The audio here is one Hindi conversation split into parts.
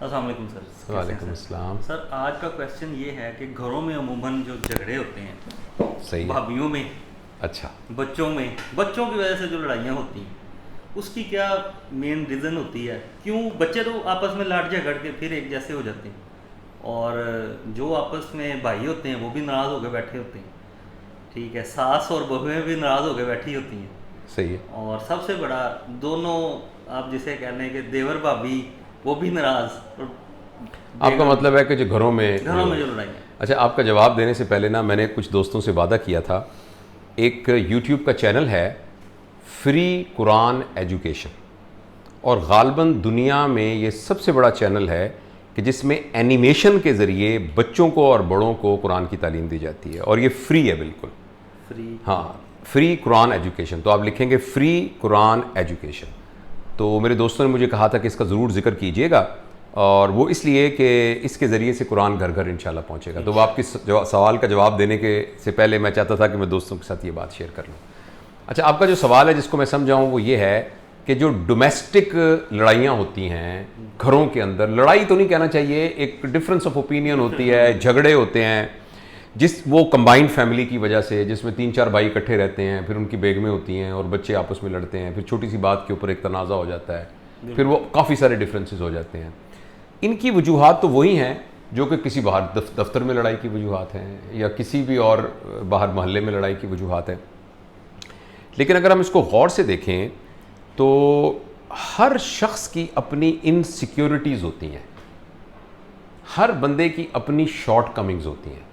अस्सलाम वालेकुम सर। कैसे हैं वालेकुम सर? अस्सलाम। सर आज का क्वेश्चन ये है कि घरों में अमूमन जो झगड़े होते हैं, सही है। भाभीियों में, अच्छा। बच्चों की वजह से जो लड़ाइयाँ होती हैं, उसकी क्या मेन रीज़न होती है? क्यों बच्चे तो आपस में लड़ झगड़ के फिर एक जैसे हो जाते हैं, और जो आपस में भाई होते हैं वो भी नाराज़ होकर बैठे होते हैं। ठीक है, सास और बहुएं भी नाराज़ होकर बैठी होती हैं। सही है। और सबसे बड़ा, दोनों, आप जिसे कहने के देवर भाभी, वो भी नाराज़। और आपका मतलब है कि जो घरों में जो लड़ाइयाँ। अच्छा, आपका जवाब देने से पहले ना मैंने कुछ दोस्तों से वादा किया था। एक यूट्यूब का चैनल है फ्री कुरान एजुकेशन, और गालबन दुनिया में ये सबसे बड़ा चैनल है कि जिसमें एनिमेशन के ज़रिए बच्चों को और बड़ों को कुरान की तालीम दी जाती है, और ये फ्री है बिल्कुल। फ्री? हाँ, फ्री कुरान एजुकेशन। तो आप लिखेंगे फ्री कुरान एजुकेशन। तो मेरे दोस्तों ने मुझे कहा था कि इसका ज़रूर जिक्र कीजिएगा, और वो इसलिए कि इसके ज़रिए से कुरान घर घर इंशाल्लाह पहुँचेगा। तो वो आपके सवाल का जवाब देने के से पहले मैं चाहता था कि मैं दोस्तों के साथ ये बात शेयर कर लूँ। अच्छा, आपका जो सवाल है जिसको मैं समझाऊँ वो ये है कि जो डोमेस्टिक लड़ाइयाँ होती हैं घरों के अंदर, लड़ाई तो नहीं कहना चाहिए, एक डिफरेंस ऑफ ओपिनियन होती है, झगड़े होते हैं, वो कंबाइंड फैमिली की वजह से, जिसमें 3-4 भाई इकट्ठे रहते हैं, फिर उनकी बेगमें होती हैं और बच्चे आपस में लड़ते हैं, फिर छोटी सी बात के ऊपर एक तनाज़ा हो जाता है, फिर वो काफ़ी सारे डिफरेंसेस हो जाते हैं। इनकी वजूहात तो वही हैं जो कि किसी बाहर दफ्तर में लड़ाई की वजूहात हैं, या किसी भी और बाहर मोहल्ले में लड़ाई की वजूहात है। लेकिन अगर हम इसको गौर से देखें तो हर शख्स की अपनी इनसिक्योरिटीज़ होती हैं, हर बंदे की अपनी शॉर्ट कमिंग्स होती हैं।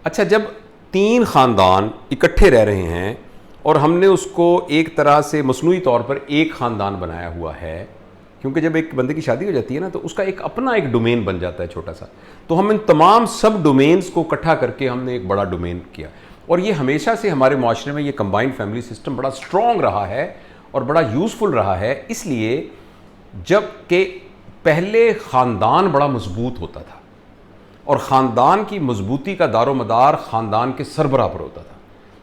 अच्छा, जब 3 ख़ानदान इकट्ठे रह रहे हैं और हमने उसको एक तरह से मसनूई तौर पर एक ख़ानदान बनाया हुआ है, क्योंकि जब एक बंदे की शादी हो जाती है ना तो उसका एक अपना एक डोमेन बन जाता है छोटा सा, तो हम इन तमाम सब डोमेन्स को इकट्ठा करके हमने एक बड़ा डोमेन किया। और ये हमेशा से हमारे माशरे में ये कंबाइंड फैमिली सिस्टम बड़ा स्ट्रॉन्ग रहा है और बड़ा यूज़फुल रहा है, इसलिए जब कि पहले ख़ानदान बड़ा मजबूत होता था और ख़ानदान की मजबूती का दारोमदार ख़ानदान के सरबराह पर होता था।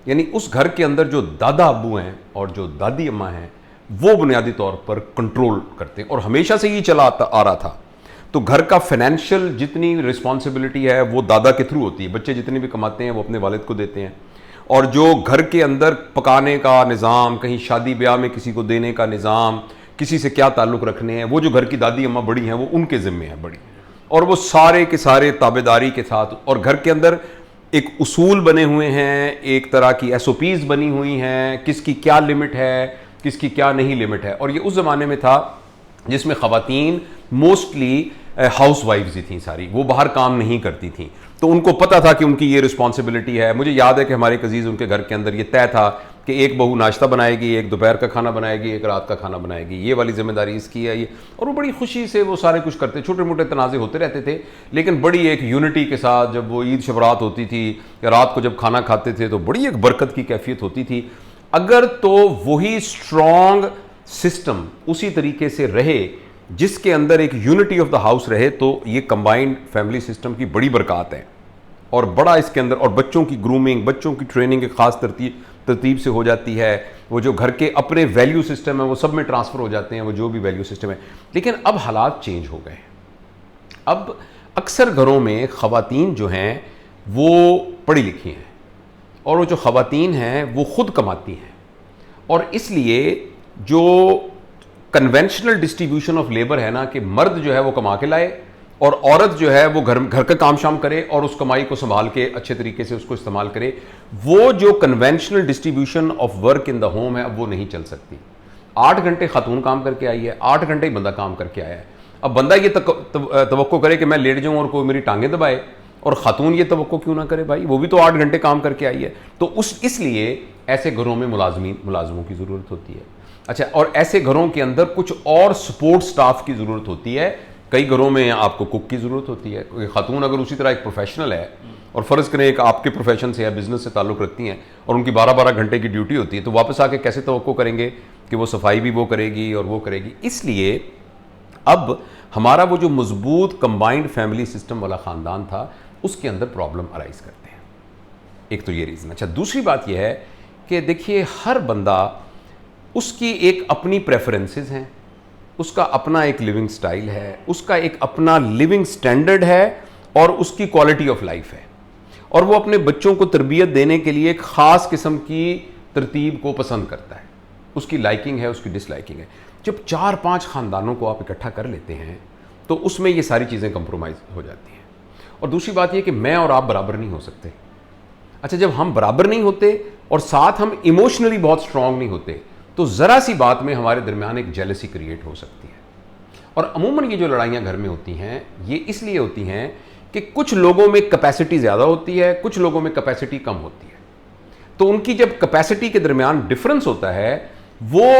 यानी उस घर के अंदर जो दादा अब्बू हैं और जो दादी अम्मा हैं वो बुनियादी तौर पर कंट्रोल करते हैं, और हमेशा से ये चला आ रहा था। तो घर का फाइनेंशियल जितनी रिस्पॉन्सिबिलिटी है वो दादा के थ्रू होती है, बच्चे जितने भी कमाते हैं वो अपने वालिद को देते हैं, और जो घर के अंदर पकाने का निज़ाम, कहीं शादी ब्याह में किसी को देने का निज़ाम, किसी से क्या ताल्लुक़ रखने हैं, वो जो घर की दादी अम्मा बड़ी हैं वो उनके ज़िम्मे है बड़ी, और वो सारे के सारे ताबेदारी के साथ। और घर के अंदर एक उसूल बने हुए हैं, एक तरह की SOPs बनी हुई हैं, किसकी क्या लिमिट है, किसकी क्या नहीं लिमिट है। और ये उस ज़माने में था जिसमें ख़वातीन मोस्टली हाउस वाइफ्स ही थी सारी, वो बाहर काम नहीं करती थी, तो उनको पता था कि उनकी ये रिस्पॉन्सिबिलिटी है। मुझे याद है कि हमारे अजीज़ उनके घर के अंदर ये तय था कि एक बहू नाश्ता बनाएगी, एक दोपहर का खाना बनाएगी, एक रात का खाना बनाएगी, ये वाली जिम्मेदारी इसकी है ये। और वो बड़ी खुशी से वो सारे कुछ करते, छोटे मोटे तनाज़े होते रहते थे, लेकिन बड़ी एक यूनिटी के साथ। जब वो ईद शबरात होती थी या रात को जब खाना खाते थे तो बड़ी एक बरकत की कैफियत होती थी। अगर तो वही स्ट्रॉन्ग सिस्टम उसी तरीके से रहे जिसके अंदर एक यूनिटी ऑफ द हाउस रहे, तो ये कंबाइंड फैमिली सिस्टम की बड़ी बरकत है और बड़ा इसके अंदर। और बच्चों की ग्रूमिंग, बच्चों की ट्रेनिंग एक ख़ास तरतीब से हो जाती है, वो जो घर के अपने वैल्यू सिस्टम है वो सब में ट्रांसफ़र हो जाते हैं, वो जो भी वैल्यू सिस्टम है। लेकिन अब हालात चेंज हो गए। अब अक्सर घरों में ख़वातीन जो हैं वो पढ़ी लिखी हैं, और वो जो ख़वातीन हैं वो ख़ुद कमाती हैं, और इसलिए जो कन्वेंशनल डिस्ट्रीब्यूशन ऑफ लेबर है ना, कि मर्द जो है वो कमा के लाए और औरत जो है वो घर का काम शाम करे और उस कमाई को संभाल के अच्छे तरीके से उसको इस्तेमाल करे, वो जो conventional distribution of work in the home है अब वो नहीं चल सकती। 8 घंटे खातून काम करके आई है, 8 घंटे ही बंदा काम करके आया है। अब बंदा ये तवक्को करे कि मैं लेट जाऊँ और कोई मेरी टांगें दबाए, और ख़ातून ये तवक्को क्यों ना करे, भाई वो भी तो 8 घंटे काम करके आई है। तो इसलिए ऐसे घरों में मुलाजमों की ज़रूरत होती है। अच्छा, और ऐसे घरों के अंदर कुछ और सपोर्ट स्टाफ की ज़रूरत होती है। कई घरों में आपको कुक की ज़रूरत होती है। कोई खातून अगर उसी तरह एक प्रोफेशनल है, और फ़र्ज़ करें एक आपके प्रोफेशन से या बिज़नेस से ताल्लुक़ रखती हैं और उनकी 12-12 घंटे की ड्यूटी होती है, तो वापस आके कैसे तवक्को करेंगे कि वो सफाई भी वो करेगी और वो करेगी। इसलिए अब हमारा वो जो मजबूत कंबाइंड फैमिली सिस्टम वाला ख़ानदान था उसके अंदर प्रॉब्लम अराइज करते हैं। एक तो ये रीज़न। अच्छा, दूसरी बात यह है कि देखिए हर बंदा, उसकी एक अपनी प्रेफरेंसेस हैं, उसका अपना एक लिविंग स्टाइल है, उसका एक अपना लिविंग स्टैंडर्ड है और उसकी क्वालिटी ऑफ लाइफ है, और वो अपने बच्चों को तरबियत देने के लिए एक ख़ास किस्म की तरतीब को पसंद करता है, उसकी लाइकिंग है, उसकी डिसलाइकिंग है। जब 4-5 ख़ानदानों को आप इकट्ठा कर लेते हैं तो उसमें ये सारी चीज़ें कंप्रोमाइज़ हो जाती हैं। और दूसरी बात ये कि मैं और आप बराबर नहीं हो सकते। अच्छा, जब हम बराबर नहीं होते और साथ हम इमोशनली बहुत स्ट्रांग नहीं होते तो ज़रा सी बात में हमारे दरमियान एक जेलसी क्रिएट हो सकती है। और अमूमन ये जो लड़ाइयाँ घर में होती हैं ये इसलिए होती हैं कि कुछ लोगों में कैपेसिटी ज़्यादा होती है, कुछ लोगों में कैपेसिटी कम होती है। तो उनकी जब कैपेसिटी के दरमियान डिफरेंस होता है वो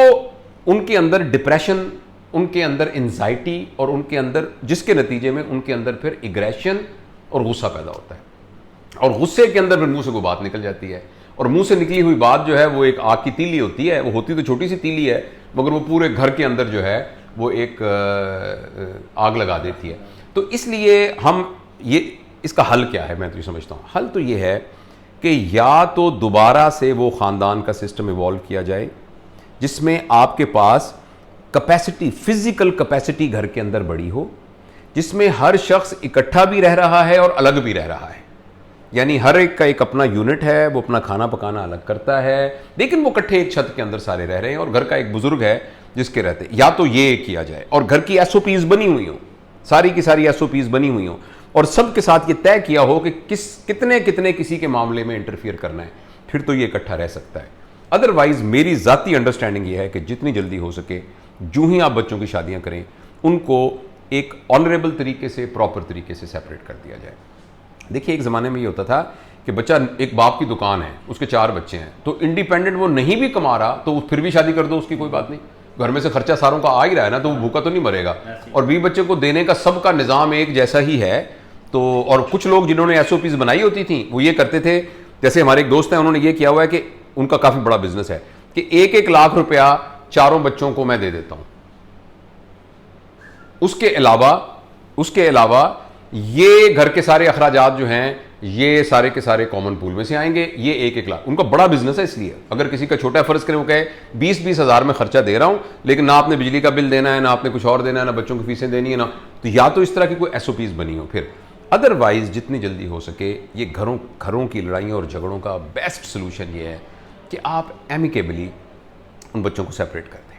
उनके अंदर डिप्रेशन, उनके अंदर एंजाइटी और उनके अंदर, जिसके नतीजे में उनके अंदर फिर एग्रेशन और गुस्सा पैदा होता है। और गुस्से के अंदर फिर मुंह से कोई बात निकल जाती है, और मुंह से निकली हुई बात जो है वो एक आग की तीली होती है। वो होती तो छोटी सी तीली है मगर वो पूरे घर के अंदर जो है वो एक आग लगा देती है। तो इसलिए हम ये, इसका हल क्या है मैं तो ये समझता हूँ, हल तो ये है कि या तो दोबारा से वो ख़ानदान का सिस्टम इवॉल्व किया जाए जिसमें आपके पास कैपेसिटी, फिजिकल कैपेसिटी घर के अंदर बड़ी हो, जिसमें हर शख्स इकट्ठा भी रह रहा है और अलग भी रह रहा है। यानी हर एक का एक अपना यूनिट है, वो अपना खाना पकाना अलग करता है लेकिन वो इकट्ठे एक छत के अंदर सारे रह रहे हैं, और घर का एक बुजुर्ग है जिसके रहते। या तो ये किया जाए और घर की SOPs बनी हुई हो, सारी की सारी SOPs बनी हुई हो, और सबके साथ ये तय किया हो कि कितने कितने किसी के मामले में इंटरफियर करना है, फिर तो ये इकट्ठा रह सकता है। अदरवाइज मेरी ज़ाती अंडरस्टैंडिंग ये है कि जितनी जल्दी हो सके जो ही आप बच्चों की शादियां करें उनको एक ऑनरेबल तरीके से, प्रॉपर तरीके से सेपरेट कर दिया जाए। देखिए, एक ज़माने में ये होता था कि बच्चा, एक बाप की दुकान है, उसके 4 बच्चे हैं, तो इंडिपेंडेंट वो नहीं भी कमा रहा तो फिर भी शादी कर दो, उसकी कोई बात नहीं, घर में से खर्चा सारों का आ ही रहा है ना, तो वो भूखा तो नहीं मरेगा। और 20 बच्चे को देने का सबका निज़ाम एक जैसा ही है। तो और कुछ लोग जिन्होंने SOPs बनाई होती थी वो ये करते थे, जैसे हमारे एक दोस्त हैं, उन्होंने ये किया हुआ है कि उनका काफ़ी बड़ा बिजनेस है कि 1-1 लाख रुपया 4 बच्चों को मैं दे देता हूँ। उसके अलावा ये घर के सारे अखराजात जो हैं ये सारे के सारे कॉमन पूल में से आएंगे। ये 1-1 लाख उनका बड़ा बिजनेस है। इसलिए अगर किसी का छोटा फ़र्ज़ करें, वो कहे 20-20 हज़ार में खर्चा दे रहा हूँ लेकिन ना आपने बिजली का बिल देना है, ना आपने कुछ और देना है, ना बच्चों की फीसें देनी है, ना, तो या तो इस तरह की कोई SOPs बनी हो। फिर अदरवाइज जितनी जल्दी हो सके ये घरों की लड़ाइयों और झगड़ों का बेस्ट सोल्यूशन ये है कि आप एमिकेबली उन बच्चों को सेपरेट कर दें।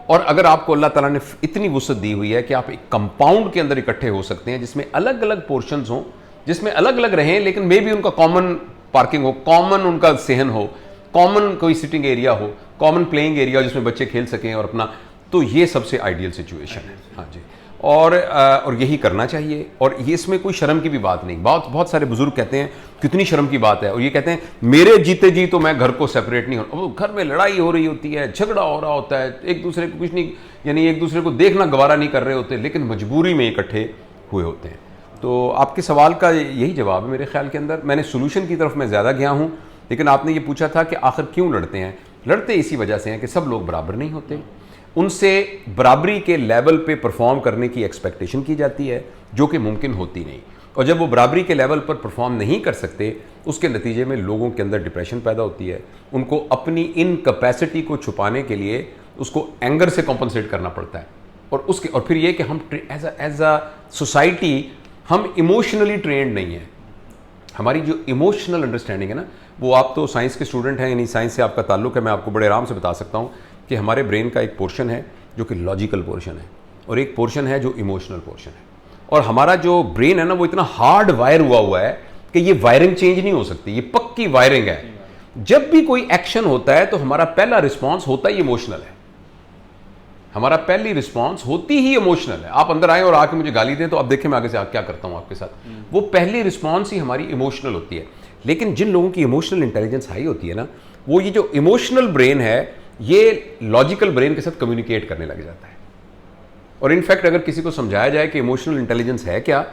और अगर आपको अल्लाह ताला ने इतनी वुसअत दी हुई है कि आप एक कंपाउंड के अंदर इकट्ठे हो सकते हैं जिसमें अलग अलग पोर्शंस हों, जिसमें अलग अलग रहें लेकिन मे भी उनका कॉमन पार्किंग हो, कॉमन उनका सेहन हो, कॉमन कोई सिटिंग एरिया हो, कॉमन प्लेइंग एरिया जिसमें बच्चे खेल सकें और अपना, तो ये सबसे आइडियल सिचुएशन है। हाँ जी, और यही करना चाहिए। और ये इसमें कोई शर्म की भी बात नहीं। बहुत सारे बुजुर्ग कहते हैं कितनी शर्म की बात है, और ये कहते हैं मेरे जीते जी तो मैं घर को सेपरेट नहीं हो। घर में लड़ाई हो रही होती है, झगड़ा हो रहा होता है, एक दूसरे को कुछ नहीं, यानी एक दूसरे को देखना गवारा नहीं कर रहे होते, लेकिन मजबूरी में इकट्ठे हुए होते हैं। तो आपके सवाल का यही जवाब है मेरे ख्याल के अंदर। मैंने सोल्यूशन की तरफ मैं ज़्यादा गया हूँ, लेकिन आपने ये पूछा था कि आखिर क्यों लड़ते हैं। लड़ते इसी वजह से हैं कि सब लोग बराबर नहीं होते, उनसे बराबरी के लेवल पे परफॉर्म करने की एक्सपेक्टेशन की जाती है जो कि मुमकिन होती नहीं। और जब वो बराबरी के लेवल पर परफॉर्म नहीं कर सकते उसके नतीजे में लोगों के अंदर डिप्रेशन पैदा होती है। उनको अपनी इनकैपेसिटी को छुपाने के लिए उसको एंगर से कॉम्पनसेट करना पड़ता है। और फिर ये कि हम एज अ सोसाइटी हम इमोशनली ट्रेंड नहीं है। हमारी जो इमोशनल अंडरस्टैंडिंग है ना, वो, आप तो साइंस के स्टूडेंट हैं, यानी साइंस से आपका ताल्लुक है, मैं आपको बड़े आराम से बता सकता हूँ कि हमारे ब्रेन का एक पोर्शन है जो कि लॉजिकल पोर्शन है और एक पोर्शन है जो इमोशनल पोर्शन है। और हमारा जो ब्रेन है ना वो इतना हार्ड वायर हुआ है कि ये वायरिंग चेंज नहीं हो सकती, ये पक्की वायरिंग है। जब भी कोई एक्शन होता है तो हमारा पहला रिस्पॉन्स होता ही इमोशनल है, हमारा पहली रिस्पॉन्स होती ही इमोशनल है। आप अंदर आए और आके मुझे गाली दें तो अब देखें मैं आगे से क्या करता हूं आपके साथ, वो पहली रिस्पॉन्स ही हमारी इमोशनल होती है। लेकिन जिन लोगों की इमोशनल इंटेलिजेंस हाई होती है ना, वो ये जो इमोशनल ब्रेन है ये लॉजिकल ब्रेन के साथ कम्युनिकेट करने लग जाता है। और इनफैक्ट अगर किसी को समझाया जाए कि इमोशनल इंटेलिजेंस है क्या,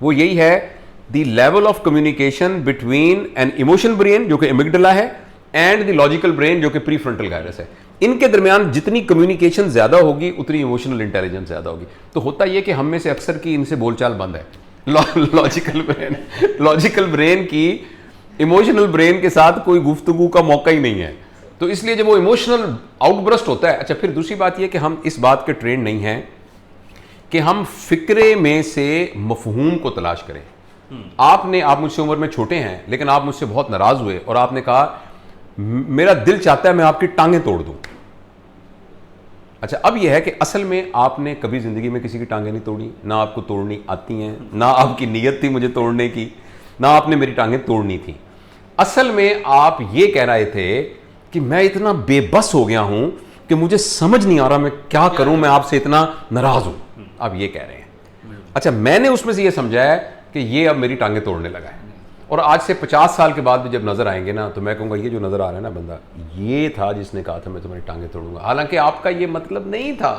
वो यही है the level of communication between an emotional brain जो कि एमिगडाला है एंड द लॉजिकल ब्रेन जो कि प्रीफ्रंटल गायरस है। इनके दरमियान जितनी कम्युनिकेशन ज्यादा होगी उतनी इमोशनल इंटेलिजेंस ज्यादा होगी। तो होता यह कि हम में से अक्सर की इनसे बोलचाल बंद है। लॉजिकल ब्रेन की इमोशनल ब्रेन के साथ कोई गुफ्तगू का मौका ही नहीं है। तो इसलिए जब वो इमोशनल आउटब्रस्ट होता है, अच्छा फिर दूसरी बात यह कि हम इस बात के ट्रेंड नहीं हैं कि हम फिक्रे में से मफहूम को तलाश करें। आप मुझसे उम्र में छोटे हैं, लेकिन आप मुझसे बहुत नाराज हुए और आपने कहा मेरा दिल चाहता है मैं आपकी टांगें तोड़ दूं। अच्छा, अब यह है कि असल में आपने कभी जिंदगी में किसी की टांगें नहीं तोड़ी, ना आपको तोड़नी आती हैं, ना आपकी नीयत थी मुझे तोड़ने की, ना आपने मेरी टांगें तोड़नी थी। असल में आप ये कह रहे थे कि मैं इतना बेबस हो गया हूं कि मुझे समझ नहीं आ रहा मैं क्या करूं, मैं आपसे इतना नाराज हूं, आप ये कह रहे हैं। अच्छा, मैंने उसमें से ये समझा है कि ये अब मेरी टांगें तोड़ने लगा है, और आज से 50 साल के बाद भी जब नजर आएंगे ना, तो मैं कहूंगा ये जो नजर आ रहा है ना बंदा, ये था जिसने कहा था मैं तुम्हारी टांगें तोड़ूंगा, हालांकि आपका ये मतलब नहीं था।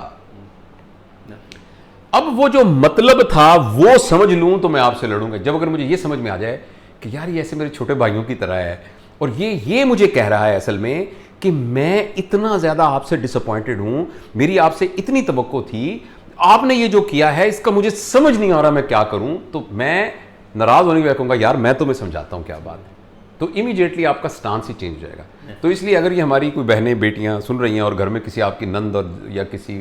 अब वो जो मतलब था वो समझ लूं तो मैं आपसे लड़ूंगा। जब अगर मुझे ये समझ में आ जाए कि यार ये ऐसे मेरे छोटे भाइयों की तरह है, और ये मुझे कह रहा है असल में कि मैं इतना ज्यादा आपसे डिसअपॉइंटेड हूं, मेरी आपसे इतनी तवक्को थी, आपने ये जो किया है इसका मुझे समझ नहीं आ रहा मैं क्या करूं, तो मैं नाराज होने की कहूंगा यार मैं तुम्हें समझाता हूं क्या बात है, तो इमीडिएटली आपका स्टांस ही चेंज हो जाएगा। तो इसलिए अगर ये हमारी कोई बहनें बेटियां सुन रही हैं और घर में किसी आपकी नंद और या किसी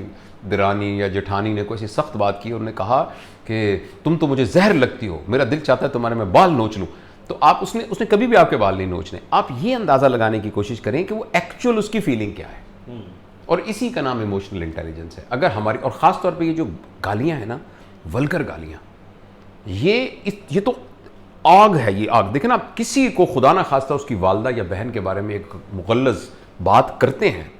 दिरानी या जेठानी ने कोई ऐसी सख्त बात की और उन्होंने कहा कि तुम तो मुझे जहर लगती हो, मेरा दिल चाहता है तुम्हारे मैं बाल नोच लूं, तो आप उसने कभी भी आपके बाल नहीं नोचने। आप ये अंदाजा लगाने की कोशिश करें कि वो एक्चुअल उसकी फीलिंग क्या है, और इसी का नाम इमोशनल इंटेलिजेंस है। अगर हमारी, और ख़ास तौर पे ये जो गालियां हैं ना, वल्गर गालियां, ये तो आग है, ये आग। देखें ना, किसी को खुदा ना खास्ता उसकी वालदा या बहन के बारे में एक मुगल्लज़ बात करते हैं,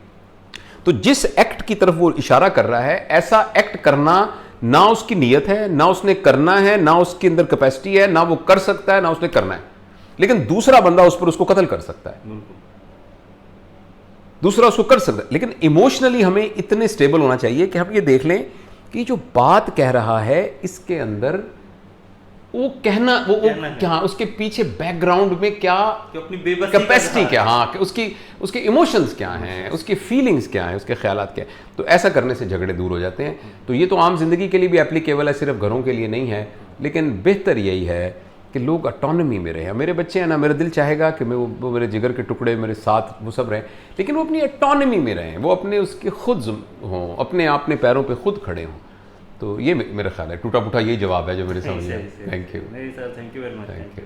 तो जिस एक्ट की तरफ वो इशारा कर रहा है, ऐसा एक्ट करना ना उसकी नीयत है, ना उसने करना है, ना उसके अंदर कैपेसिटी है, ना वो कर सकता है, ना उसने करना है, लेकिन दूसरा बंदा उस पर उसको कत्ल कर सकता है, दूसरा उसको कर सकता है। लेकिन इमोशनली हमें इतने स्टेबल होना चाहिए कि हम ये देख लें कि जो बात कह रहा है इसके अंदर वो कहना वो क्या, उसके पीछे बैकग्राउंड में क्या, अपनी बेबसी कैपेसिटी क्या, हाँ, उसके इमोशंस क्या हैं, उसकी फीलिंग्स क्या हैं, उसके ख्यालात क्या हैं। तो ऐसा करने से झगड़े दूर हो जाते हैं। तो ये तो आम जिंदगी के लिए भी एप्लीकेबल है, सिर्फ घरों के लिए नहीं है, लेकिन बेहतर यही है कि लोग ऑटोनॉमी में रहें। मेरे बच्चे हैं ना, मेरा दिल चाहेगा कि मैं वो मेरे जिगर के टुकड़े मेरे साथ वो सब रहें, लेकिन वो अपनी ऑटोनॉमी में रहें, वो अपने उसके खुद हों, अपने पैरों पे खुद खड़े हों। तो ये मेरा ख्याल है, टूटा फूटा ये जवाब है जो मेरे समझ में। Thank you. नहीं sir, thank you very much. Thank you.